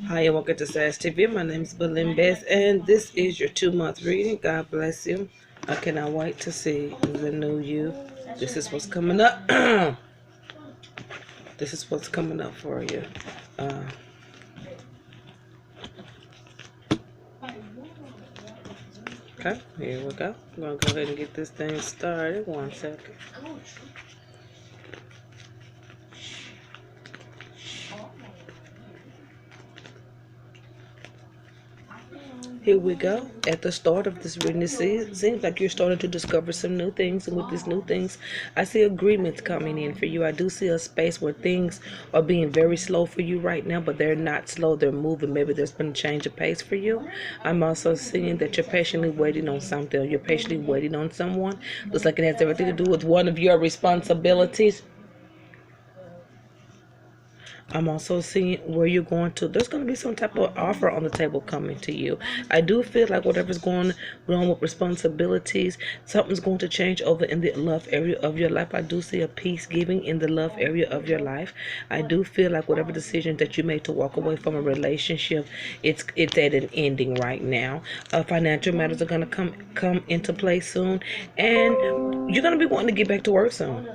Hi, and welcome to SAS TV. My name is Belinda Bess, and this is your 2-month reading. God bless you. I cannot wait to see the new you. This is what's coming up. This is what's coming up for you. Uh, okay, here we go. I'm going to go ahead and get this thing started. 1 second. Here we go. At the start of this reading, it seems like you're starting to discover some new things. And with these new things, I see agreements coming in for you. I do see a space where things are being very slow for you right now, but they're not slow. They're moving. Maybe there's been a change of pace for you. I'm also seeing that you're patiently waiting on something. Or you're patiently waiting on someone. Looks like it has everything to do with one of your responsibilities. I'm also seeing where you're going to. There's going to be some type of offer on the table coming to you. I do feel like whatever's going on with responsibilities, something's going to change over in the love area of your life. I do see a peace giving in the love area of your life. I do feel like whatever decision that you made to walk away from a relationship, it's at an ending right now. Financial matters are going to come into play soon, and you're going to be wanting to get back to work soon.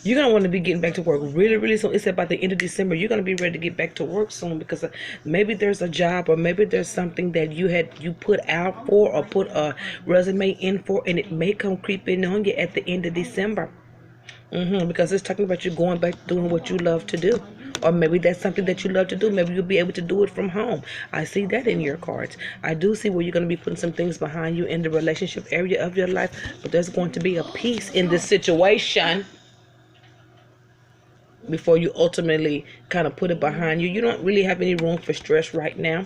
You're going to want to be getting back to work really, really soon. It's about the end of December. You're going to be ready to get back to work soon because maybe there's a job or maybe there's something that you put out for or put a resume in for, and it may come creeping on you at the end of December. Because it's talking about you going back to doing what you love to do. Or maybe that's something that you love to do. Maybe you'll be able to do it from home. I see that in your cards. I do see where you're going to be putting some things behind you in the relationship area of your life. But there's going to be a peace in this situation before you ultimately kind of put it behind you. You don't really have any room for stress right now.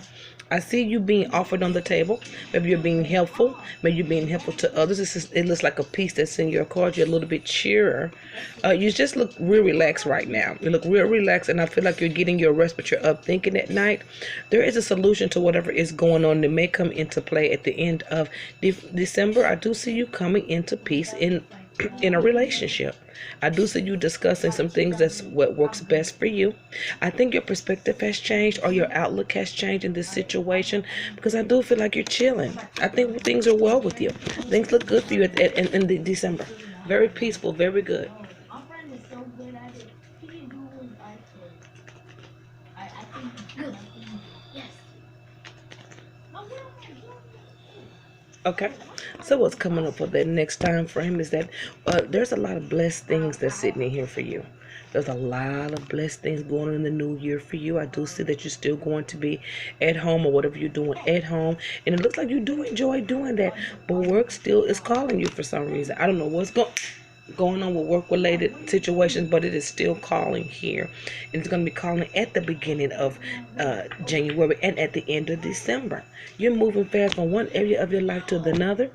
I see you being offered on the table. Maybe you're being helpful. Maybe you're being helpful to others. It looks like a piece that's in your card. You're a little bit cheerer. You just look real relaxed right now. You look real relaxed, and I feel like you're getting your rest, but you're up thinking at night. There is a solution to whatever is going on that may come into play at the end of December. I do see you coming into peace in a relationship. I do see you discussing some things that's what works best for you. I think your perspective has changed or your outlook has changed in this situation because I do feel like you're chilling. I think things are well with you. Things look good for you in December. Very peaceful, very good. Okay, so what's coming up for the next time frame is that there's a lot of blessed things that's sitting in here for you. There's a lot of blessed things going on in the new year for you. I do see that you're still going to be at home or whatever you're doing at home. And it looks like you do enjoy doing that. But work still is calling you for some reason. I don't know what's going on with work related situations, but it is still calling here, and it's going to be calling at the beginning of January and at the end of December. You're moving fast from one area of your life to another.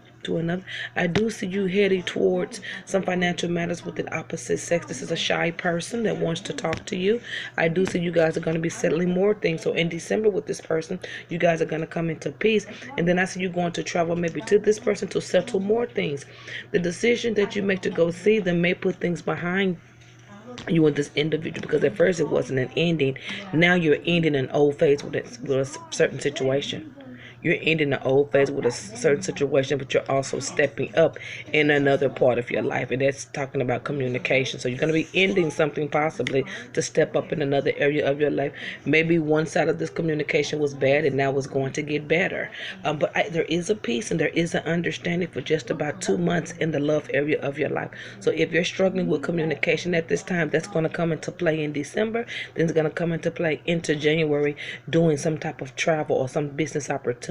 I do see you heading towards some financial matters with an opposite sex. This is a shy person that wants to talk to you. I do see you guys are going to be settling more things. So in December with this person, you guys are going to come into peace. And then I see you going to travel maybe to this person to settle more things. The decision that you make to go see them may put things behind you and this individual, because at first it wasn't an ending. Now you're ending an old phase with a certain situation. You're ending the old phase with a certain situation, but you're also stepping up in another part of your life, and that's talking about communication. So you're going to be ending something possibly to step up in another area of your life. Maybe one side of this communication was bad, and now it's going to get better. But there is a peace and there is an understanding for just about 2 months in the love area of your life. So if you're struggling with communication at this time, that's going to come into play in December. Then it's going to come into play into January, doing some type of travel or some business opportunity.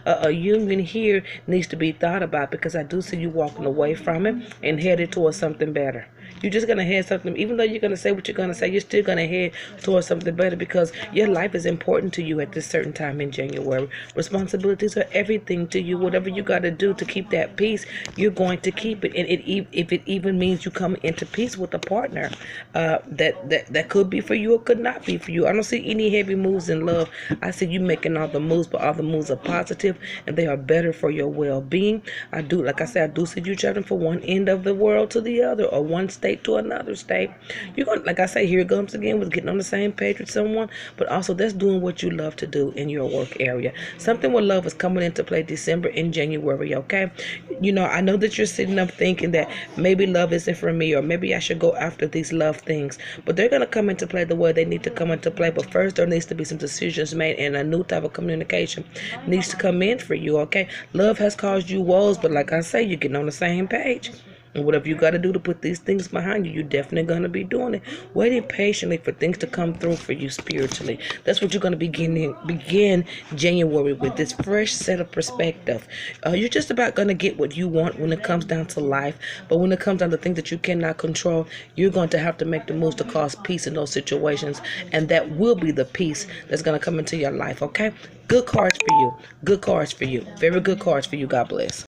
A union here needs to be thought about, because I do see you walking away from it and headed towards something better. You're just going to head something, even though you're going to say what you're going to say, you're still going to head towards something better, because your life is important to you at this certain time in January. Responsibilities are everything to you. Whatever you got to do to keep that peace, you're going to keep it. And if it even means you come into peace with a partner, that could be for you or could not be for you. I don't see any heavy moves in love. I see you making all the moves, but all the moves are positive and they are better for your well-being. Like I said, I do see you traveling from one end of the world to the other, or one state state to another state. You're going to, like I say, here it comes again with getting on the same page with someone, but also that's doing what you love to do in your work area. Something with love is coming into play December and January, okay? I know that you're sitting up thinking that maybe love isn't for me, or maybe I should go after these love things, but they're going to come into play the way they need to come into play. But first, there needs to be some decisions made, and a new type of communication needs to come in for you, okay? Love has caused you woes, but like I say, you're getting on the same page. And whatever you got to do to put these things behind you, you're definitely going to be doing it. Waiting patiently for things to come through for you spiritually. That's what you're going to begin January with, this fresh set of perspective. You're just about going to get what you want when it comes down to life. But when it comes down to things that you cannot control, you're going to have to make the moves to cause peace in those situations. And that will be the peace that's going to come into your life, okay? Good cards for you. Good cards for you. Very good cards for you. God bless.